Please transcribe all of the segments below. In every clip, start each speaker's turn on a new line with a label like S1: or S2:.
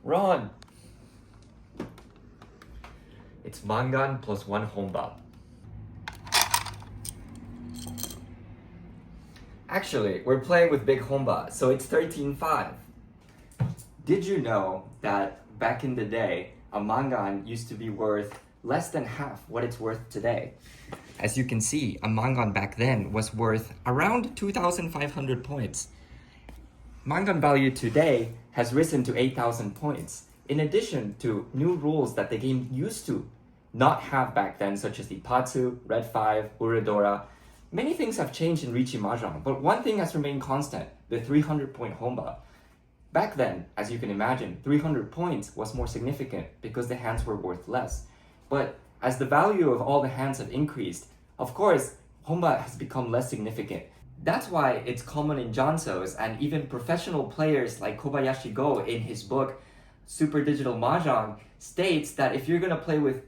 S1: Run! It's mangan plus 1 honba. Actually, we're playing with Big Honba, so it's 13-5. Did you know that back in the day, a mangan used to be worth less than half what it's worth today? As you can see, a mangan back then was worth around 2,500 points. Mangan value today has risen to 8,000 points, in addition to new rules that the game used to not have back then, such as the Patsu, Red 5, Uradora. Many things have changed in Riichi Mahjong, but one thing has remained constant, the 300-point honba. Back then, as you can imagine, 300 points was more significant because the hands were worth less. But as the value of all the hands have increased, of course, honba has become less significant. That's why it's common in jansous, and even professional players like Kobayashi Go in his book, Super Digital Mahjong, states that if you're going to play with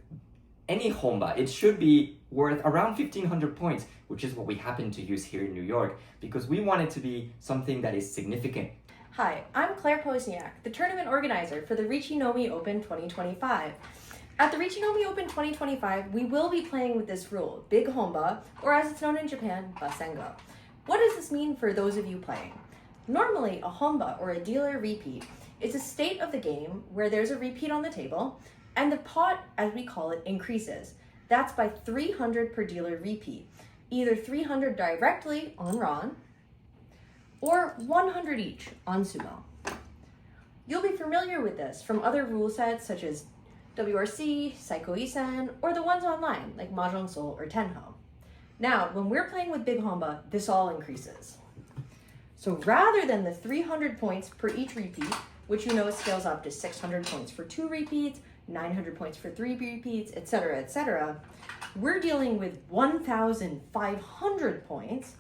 S1: any honba, it should be worth around 1,500 points, which is what we happen to use here in New York, because we want it to be something that is significant.
S2: Hi, I'm Pozniak, the tournament organizer for the Riichi Nomi Open 2025. At the Riichi Nomi Open 2025, we will be playing with this rule, Big Honba, or as it's known in Japan, basengo. What does this mean for those of you playing? Normally, a honba, or a dealer repeat, is a state of the game where there's a repeat on the table, and the pot, as we call it, increases. That's by 300 per dealer repeat, either 300 directly on Ron, or 100 each on Sumo. You'll be familiar with this from other rule sets such as WRC, Saiko-Isen, or the ones online like Mahjong Seoul or Tenho. Now, when we're playing with Big Honba, this all increases. So rather than the 300 points per each repeat, which you know scales up to 600 points for 2 repeats, 900 points for 3 repeats, etc., we're dealing with 1,500 points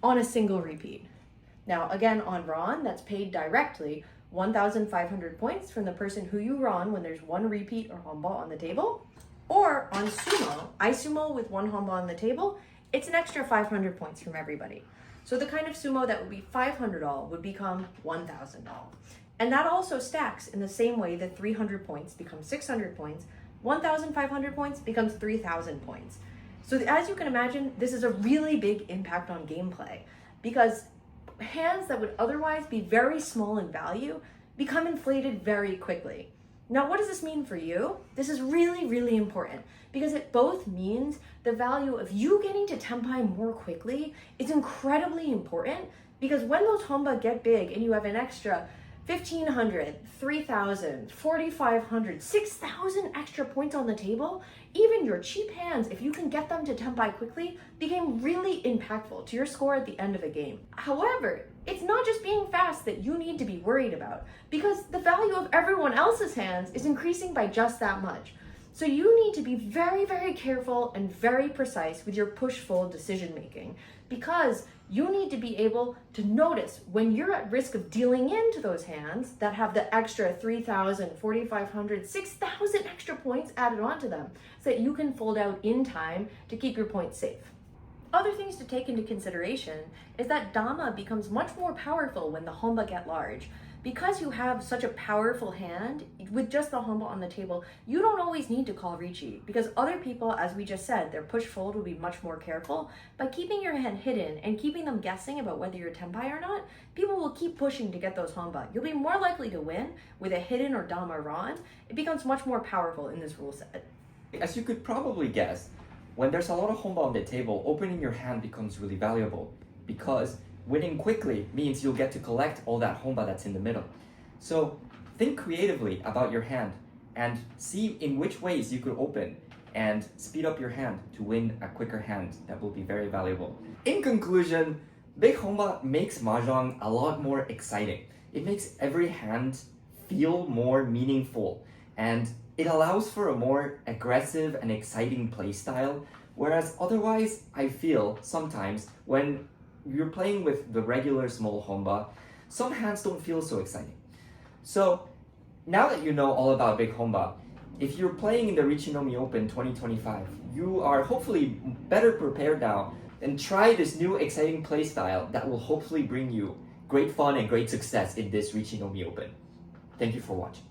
S2: on a single repeat. Now, again, on Ron, that's paid directly 1,500 points from the person who you Ron when there's 1 repeat or honba on the table. Or on Sumo, iSumo with 1 honba on the table, it's an extra 500 points from everybody. So the kind of sumo that would be 500 all would become 1,000 all. And that also stacks in the same way that 300 points becomes 600 points, 1,500 points becomes 3,000 points. So as you can imagine, this is a really big impact on gameplay because hands that would otherwise be very small in value become inflated very quickly. Now, what does this mean for you? This is really, really important because it both means the value of you getting to tenpai more quickly is incredibly important because when those honba get big and you have an extra 1,500, 3,000, 4,500, 6,000 extra points on the table, even your cheap hands, if you can get them to tenpai quickly, became really impactful to your score at the end of a game. However, it's not just being fast that you need to be worried about, because the value of everyone else's hands is increasing by just that much. So you need to be very, very careful and very precise with your push-fold decision making, because you need to be able to notice when you're at risk of dealing into those hands that have the extra 3,000, 4,500, 6,000 extra points added onto them so that you can fold out in time to keep your points safe. Other things to take into consideration is that Dama becomes much more powerful when the honba get large. Because you have such a powerful hand, with just the honba on the table, you don't always need to call Riichi, because other people, as we just said, their push-fold will be much more careful. By keeping your hand hidden and keeping them guessing about whether you're tenpai or not, people will keep pushing to get those honba. You'll be more likely to win with a hidden or Dama Ron. It becomes much more powerful in this rule set.
S1: As you could probably guess, when there's a lot of honba on the table, opening your hand becomes really valuable because winning quickly means you'll get to collect all that honba that's in the middle. So think creatively about your hand and see in which ways you could open and speed up your hand to win a quicker hand that will be very valuable. In conclusion, Big Honba makes Mahjong a lot more exciting. It makes every hand feel more meaningful, and it allows for a more aggressive and exciting playstyle, whereas otherwise I feel sometimes when you're playing with the regular small honba, some hands don't feel so exciting. So now that you know all about Big Honba, if you're playing in the Riichi Nomi Open 2025, you are hopefully better prepared now and try this new exciting playstyle that will hopefully bring you great fun and great success in this Riichi Nomi Open. Thank you for watching.